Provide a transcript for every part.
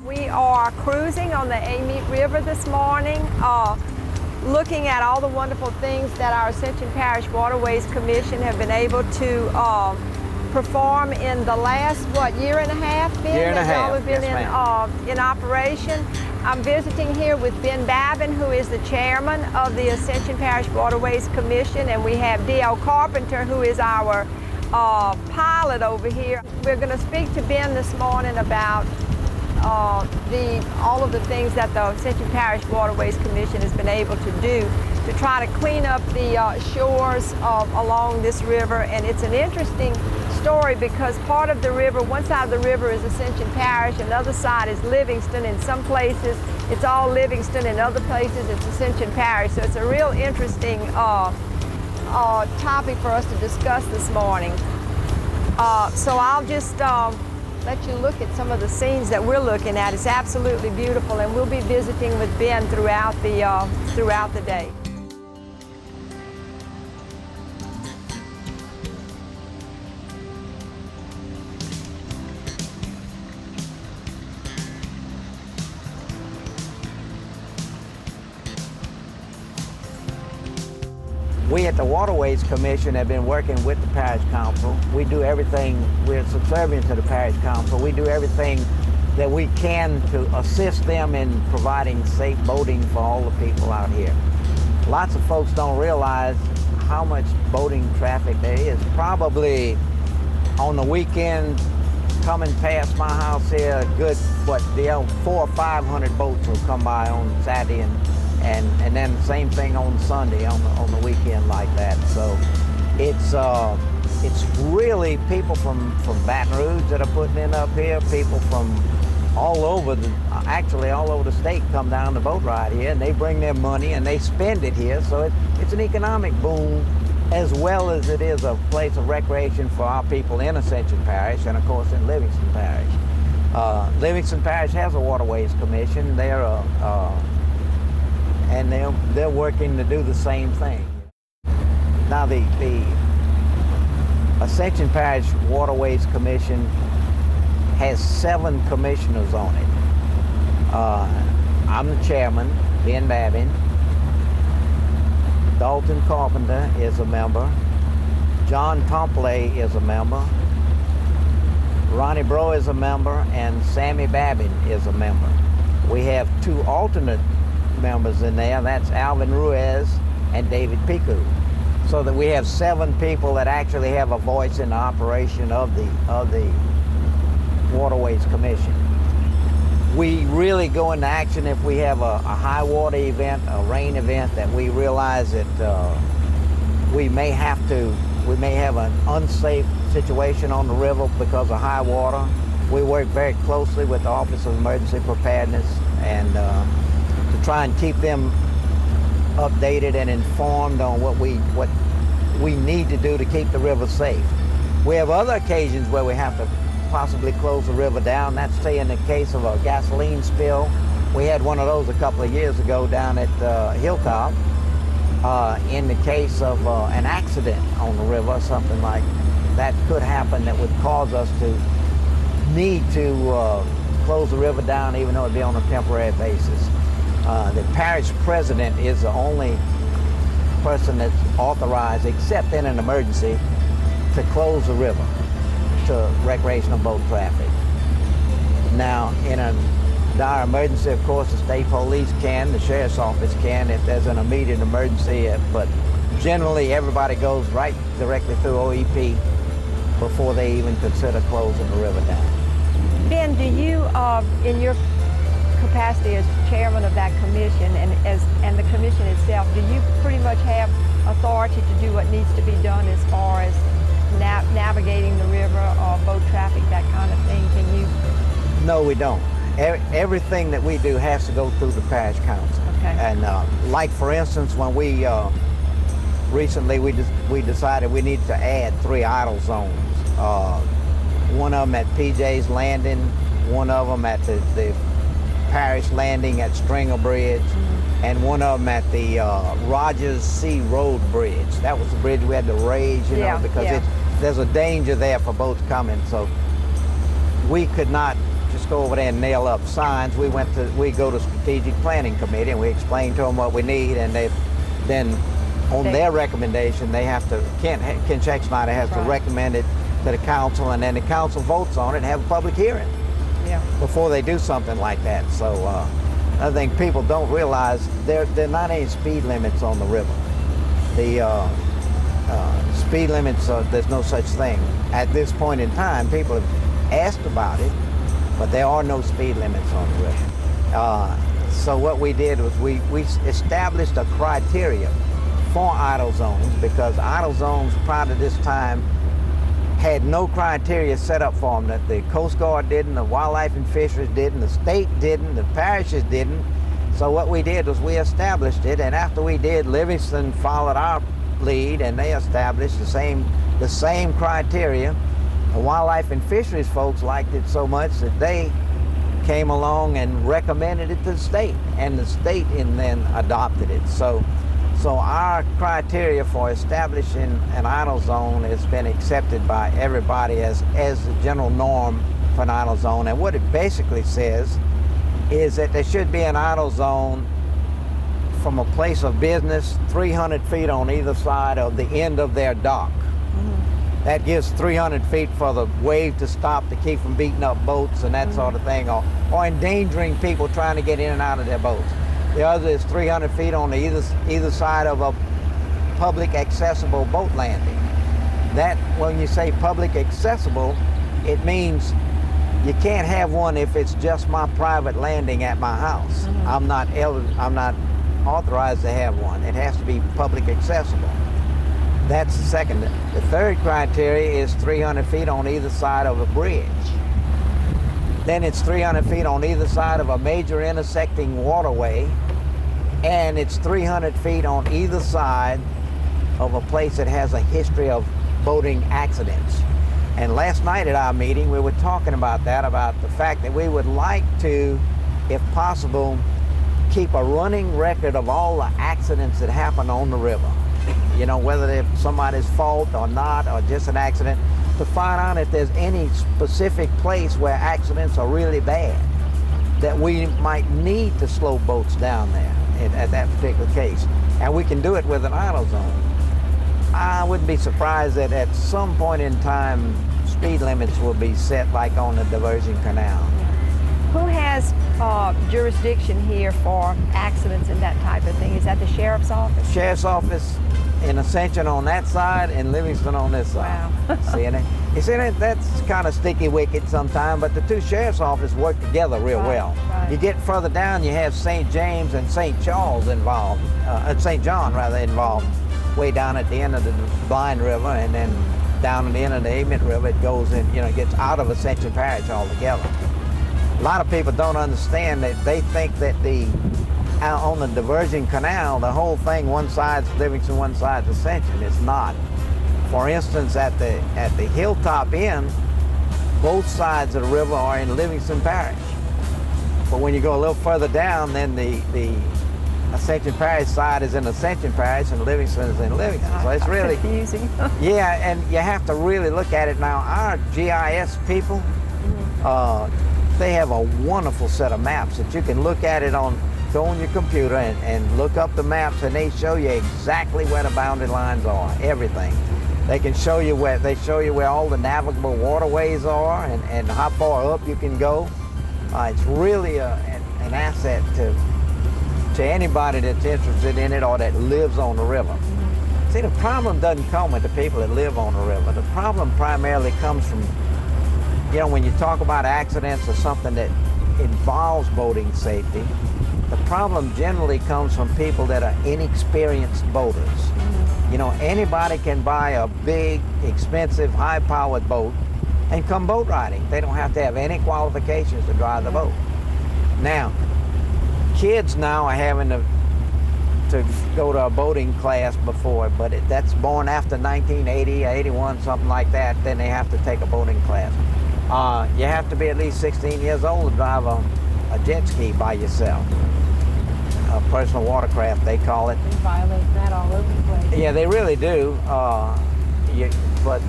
We are cruising on the Amite River this morning, looking at all the wonderful things that our Ascension Parish Waterways Commission have been able to perform in the last, year and a half, Ben? Year and a half, Y'all have been in operation. I'm visiting here with Ben Babin, who is the chairman of the Ascension Parish Waterways Commission, and we have D.L. Carpenter, who is our pilot over here. We're going to speak to Ben this morning about all of the things that the Ascension Parish Waterways Commission has been able to do to try to clean up the shores along this river. And it's an interesting story because part of the river, one side of the river is Ascension Parish, and the other side is Livingston. In some places it's all Livingston, in other places it's Ascension Parish. So it's a real interesting topic for us to discuss this morning. So I'll just let you look at some of the scenes that we're looking at. It's absolutely beautiful, and we'll be visiting with Ben throughout the day. We at the Waterways Commission have been working with the Parish Council. We do everything, we're subservient to the Parish Council. We do everything that we can to assist them in providing safe boating for all the people out here. Lots of folks don't realize how much boating traffic there is. Probably on the weekend, coming past my house here, a good, 400 or 500 boats will come by on Saturday and then the same thing on Sunday on the weekend like that. So it's really people from Baton Rouge that are putting in up here, people from all over the state come down the boat ride here, and they bring their money and they spend it here. So it's an economic boom as well as it is a place of recreation for our people in Ascension Parish and of course in Livingston Parish. Livingston Parish has a Waterways Commission. And they're working to do the same thing. Now the Ascension Parish Waterways Commission has 7 commissioners on it. I'm the chairman, Ben Babin. Dalton Carpenter is a member. John Tompley is a member. Ronnie Bro is a member, and Sammy Babin is a member. We have 2 alternate members in there. That's Alvin Ruiz and David Piku. So that we have 7 people that actually have a voice in the operation of the Waterways Commission. We really go into action if we have a high water event, a rain event, that we realize that we may have an unsafe situation on the river because of high water. We work very closely with the Office of Emergency Preparedness and to try and keep them updated and informed on what we need to do to keep the river safe. We have other occasions where we have to possibly close the river down. That's, say, in the case of a gasoline spill. We had one of those a couple of years ago down at Hilltop. In the case of an accident on the river, something like that could happen that would cause us to need to close the river down, even though it'd be on a temporary basis. The parish president is the only person that's authorized, except in an emergency, to close the river to recreational boat traffic. Now, in a dire emergency, of course, the state police can, the sheriff's office can, if there's an immediate emergency, but generally everybody goes right directly through OEP before they even consider closing the river down. Ben, do you, in your capacity as chairman of that commission and the commission itself, do you pretty much have authority to do what needs to be done as far as navigating the river or boat traffic, that kind of thing? Can you? No, we don't. Everything that we do has to go through the parish council. Okay. And like, for instance, when we recently we decided we needed to add 3 idle zones. One of them at PJ's Landing, one of them at the Parish Landing at Stringer Bridge, and one of them at the Rogers C Road Bridge. That was the bridge we had to raise, you know, because there's a danger there for boats coming. So we could not just go over there and nail up signs. We go to strategic planning committee and we explain to them what we need, and then on their recommendation, they have to, Ken Scheck-Snyder has to recommend it to the council, and then the council votes on it and have a public hearing before they do something like that. So I think people don't realize there are not any speed limits on the river. The speed limits, there's no such thing. At this point in time, people have asked about it, but there are no speed limits on the river. So what we did was we established a criteria for idle zones, because idle zones prior to this time had no criteria set up for them. That the Coast Guard didn't, the Wildlife and Fisheries didn't, the state didn't, the parishes didn't. So what we did was we established it, and after we did, Livingston followed our lead, and they established the same criteria. The Wildlife and Fisheries folks liked it so much that they came along and recommended it to the state, and the state then adopted it. So our criteria for establishing an idle zone has been accepted by everybody as the general norm for an idle zone. And what it basically says is that there should be an idle zone from a place of business 300 feet on either side of the end of their dock. That gives 300 feet for the wave to stop, to keep from beating up boats and that sort of thing, or endangering people trying to get in and out of their boats. The other is 300 feet on either side of a public accessible boat landing. That, when you say public accessible, it means you can't have one if it's just my private landing at my house. I'm not authorized to have one. It has to be public accessible. That's the second. The third criteria is 300 feet on either side of a bridge. Then it's 300 feet on either side of a major intersecting waterway, and it's 300 feet on either side of a place that has a history of boating accidents. And last night at our meeting, we were talking about that, about the fact that we would like to, if possible, keep a running record of all the accidents that happen on the river. You know, whether they're somebody's fault or not, or just an accident, to find out if there's any specific place where accidents are really bad, that we might need to slow boats down there at that particular case. And we can do it with an idle zone. I wouldn't be surprised that at some point in time, speed limits will be set like on the diversion canal. Who has jurisdiction here for accidents and that type of thing? Is that the sheriff's office? Sheriff's office in Ascension on that side and Livingston on this side. Wow. Seeing it? You see, that's kind of sticky wicket sometimes, but the two sheriff's offices work together real well. Right. You get further down, you have St. James and St. Charles involved, St. John rather involved, way down at the end of the Blind River, and then down at the end of the Amen River, it goes in, you know, gets out of Ascension Parish altogether. A lot of people don't understand that. They think that out on the diversion canal, the whole thing, one side's Livingston, one side's Ascension. It's not. For instance, at the hilltop end, both sides of the river are in Livingston Parish. But when you go a little further down, then the Ascension Parish side is in Ascension Parish and Livingston is in Livingston. So it's really confusing. Yeah, and you have to really look at it now. Our GIS people, they have a wonderful set of maps that you can look at it go on your computer and look up the maps, and they show you exactly where the boundary lines are, everything. They can show you where all the navigable waterways are and how far up you can go. It's really an asset to anybody that's interested in it or that lives on the river. See, the problem doesn't come with the people that live on the river. The problem primarily comes from, you know, when you talk about accidents or something that involves boating safety, the problem generally comes from people that are inexperienced boaters. You know, anybody can buy a big, expensive, high-powered boat and come boat riding. They don't have to have any qualifications to drive the boat. Now, kids now are having to go to a boating class before, but that's born after 1980, 81, something like that, then they have to take a boating class. You have to be at least 16 years old to drive a jet ski by yourself. A personal watercraft, they call it. They violate that all over the place. Yeah, they really do. But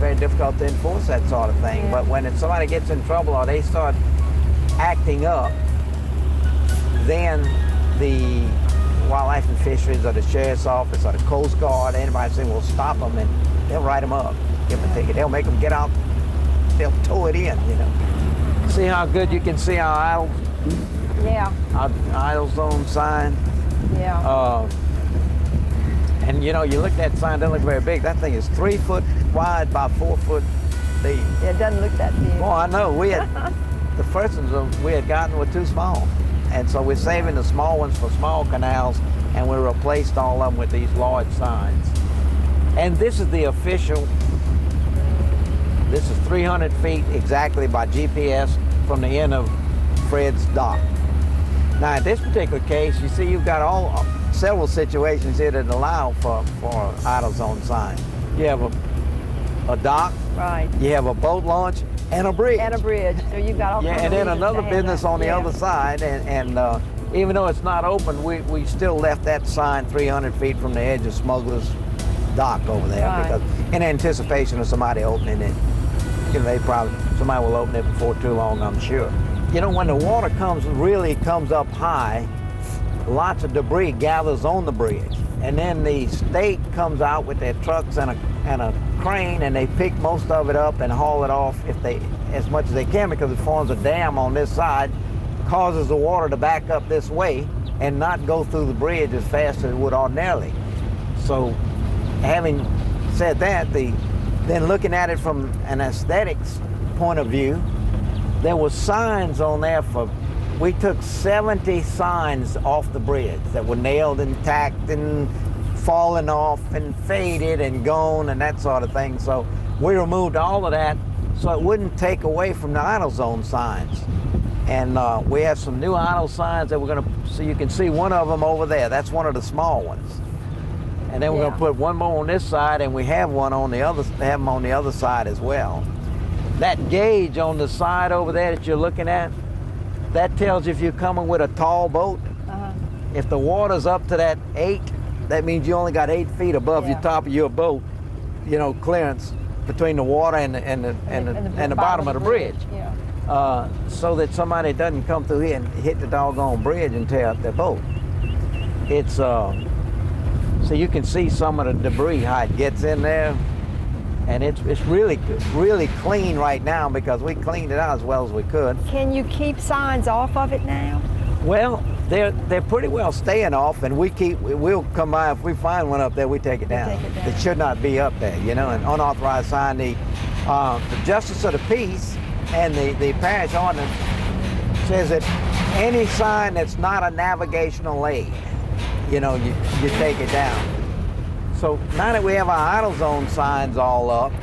very difficult to enforce that sort of thing. Yeah. But when somebody gets in trouble or they start acting up, then the Wildlife and Fisheries or the Sheriff's Office or the Coast Guard, anybody saying, will stop them and they'll write them up, give them a ticket. They'll make them get out, they'll tow it in, you know. See how good you can see our idle zone sign? Yeah. And you know, you look at that sign, it doesn't look very big. That thing is 3 foot wide by 4 foot deep. Yeah, it doesn't look that big. Well, I know. We had, the first ones we had gotten were too small. And so we're saving the small ones for small canals, and we replaced all of them with these large signs. And this is the official, this is 300 feet exactly by GPS from the end of Fred's dock. Now, in this particular case, you see you've got several situations here that allow for idle zone signs. You have a dock, Right. you have a boat launch, and a bridge. And a bridge. So you've got all kinds And of then reasons another to have business that. on the Yeah. other side, and even though it's not open, we still left that sign 300 feet from the edge of Smuggler's Dock over there, Right. because in anticipation of somebody opening it. You know, somebody will open it before too long, I'm sure. You know, when the water really comes up high, lots of debris gathers on the bridge. And then the state comes out with their trucks and a crane, and they pick most of it up and haul it off as much as they can, because it forms a dam on this side, causes the water to back up this way and not go through the bridge as fast as it would ordinarily. So having said that, then looking at it from an aesthetics point of view, there were signs on there we took 70 signs off the bridge that were nailed and tacked and fallen off and faded and gone and that sort of thing. So we removed all of that so it wouldn't take away from the idle zone signs. And we have some new idle signs that we're going to, so you can see one of them over there. That's one of the small ones. And then we're going to put one more on this side, and we have one on the other, have them on the other side as well. That gauge on the side over there that you're looking at, that tells you if you're coming with a tall boat. If the water's up to that 8, that means you only got 8 feet above your top of your boat, you know, clearance between the water and the bottom of the bridge. Yeah. So that somebody doesn't come through here and hit the doggone bridge and tear up their boat. It's so you can see some of the debris, how it gets in there. And it's really clean right now because we cleaned it out as well as we could. Can you keep signs off of it now? Well, they're pretty well staying off, and we'll come by if we find one up there, we take it down. It should not be up there, you know. An unauthorized sign, the Justice of the Peace and the parish ordinance says that any sign that's not a navigational aid, you know, you take it down. So now that we have our idle zone signs all up,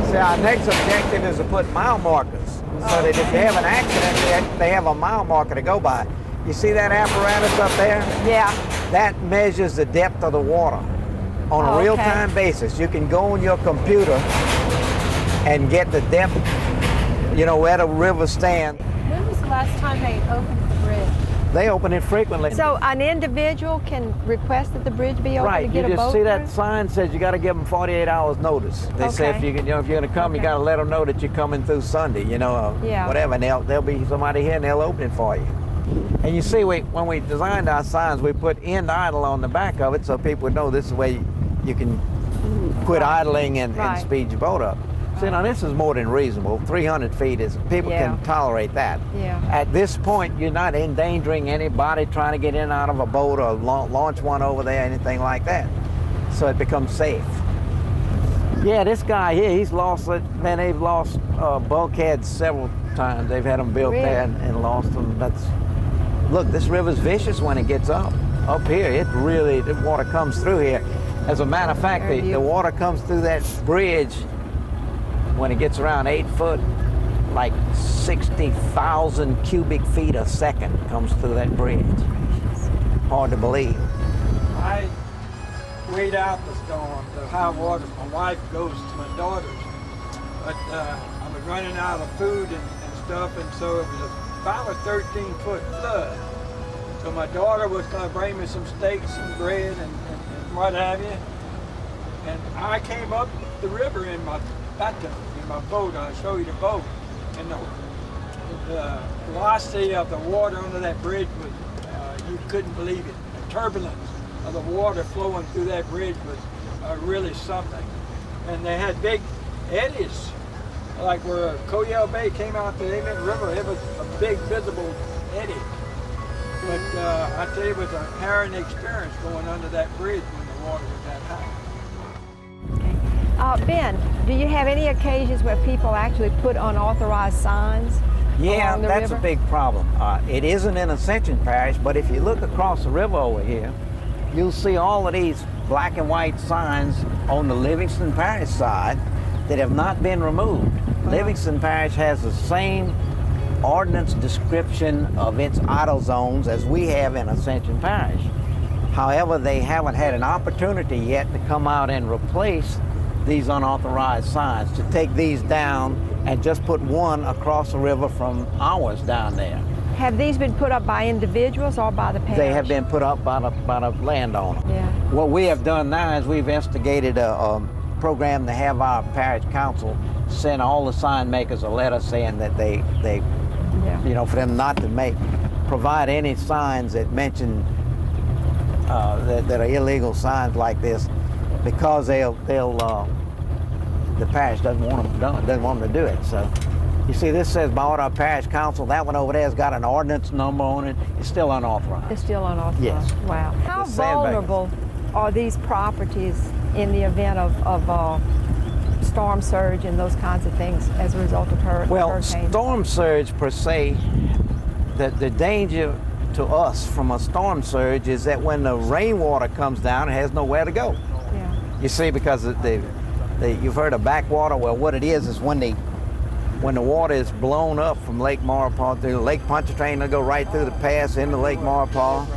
see, our next objective is to put mile markers so that if they have an accident, they have a mile marker to go by. You see that apparatus up there? Yeah. That measures the depth of the water on a real-time basis. You can go on your computer and get the depth, you know, where the river stands. When was the last time they opened the bridge? They open it frequently. So an individual can request that the bridge be open to get a boat you just see that through? sign says you got to give them 48 hours notice. They say if you're going to come, you got to let them know that you're coming through Sunday, you know, whatever, and there'll be somebody here and they'll open it for you. And you see, when we designed our signs, we put end idle on the back of it so people would know this is where you can quit idling and speed your boat up. See, now this is more than reasonable. 300 feet is, people can tolerate that. Yeah. At this point, you're not endangering anybody trying to get in and out of a boat or launch one over there, anything like that. So it becomes safe. Yeah, this guy here, he's lost it. Man, they've lost bulkheads several times. They've had them built there and lost them. Look, this river's vicious when it gets up here. The water comes through here. As a matter of fact, the water comes through that bridge when it gets around 8 foot, like 60,000 cubic feet a second comes through that bridge. Hard to believe. I wait out the storm, the high waters. My wife goes to my daughter's, but I was running out of food and stuff, and so it was about a 13-foot flood. So my daughter was going to bring me some steaks and bread and what have you. And I came up the river in my bathtub in my boat. I'll show you the boat. And the velocity of the water under that bridge was, you couldn't believe it. The turbulence of the water flowing through that bridge was really something. And they had big eddies, like where Coyell Bay came out to the Emmett River. It was a big visible eddy. But I tell you, it was a harrowing experience going under that bridge when the water was that high. Okay. Ben, do you have any occasions where people actually put unauthorized signs along the that's river? a big problem. It isn't in Ascension Parish, but if you look across the river over here, you'll see all of these black and white signs on the Livingston Parish side that have not been removed. Livingston Parish has the same ordinance description of its idle zones as we have in Ascension Parish. However, they haven't had an opportunity yet to come out and replace these unauthorized signs, to take these down and just put one across the river from ours down there. Have these been put up by individuals or by the parish? They have been put up by the landowner. Yeah. What we have done now is we've instigated a program to have our parish council send all the sign makers a letter saying that they you know, for them not to provide any signs that mention that are illegal signs like this, because the parish doesn't want them done, doesn't want them to do it. So you see, this says by order of parish council. That one over there has got an ordinance number on it. It's still unauthorized. It's still unauthorized. Yes. Wow. How It's sandbagging. vulnerable are these properties in the event of storm surge and those kinds of things as a result of hurricanes? Storm surge per se, the danger to us from a storm surge is that when the rainwater comes down, it has nowhere to go. Yeah. You see, because you've heard of backwater. Well, what it is when the water is blown up from Lake Maurepas through Lake Pontchartrain, it'll go right through the pass into Lake Maurepas.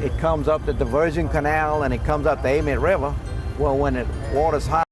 It comes up the diversion canal and it comes up the Emmett River. Well, when the water's high,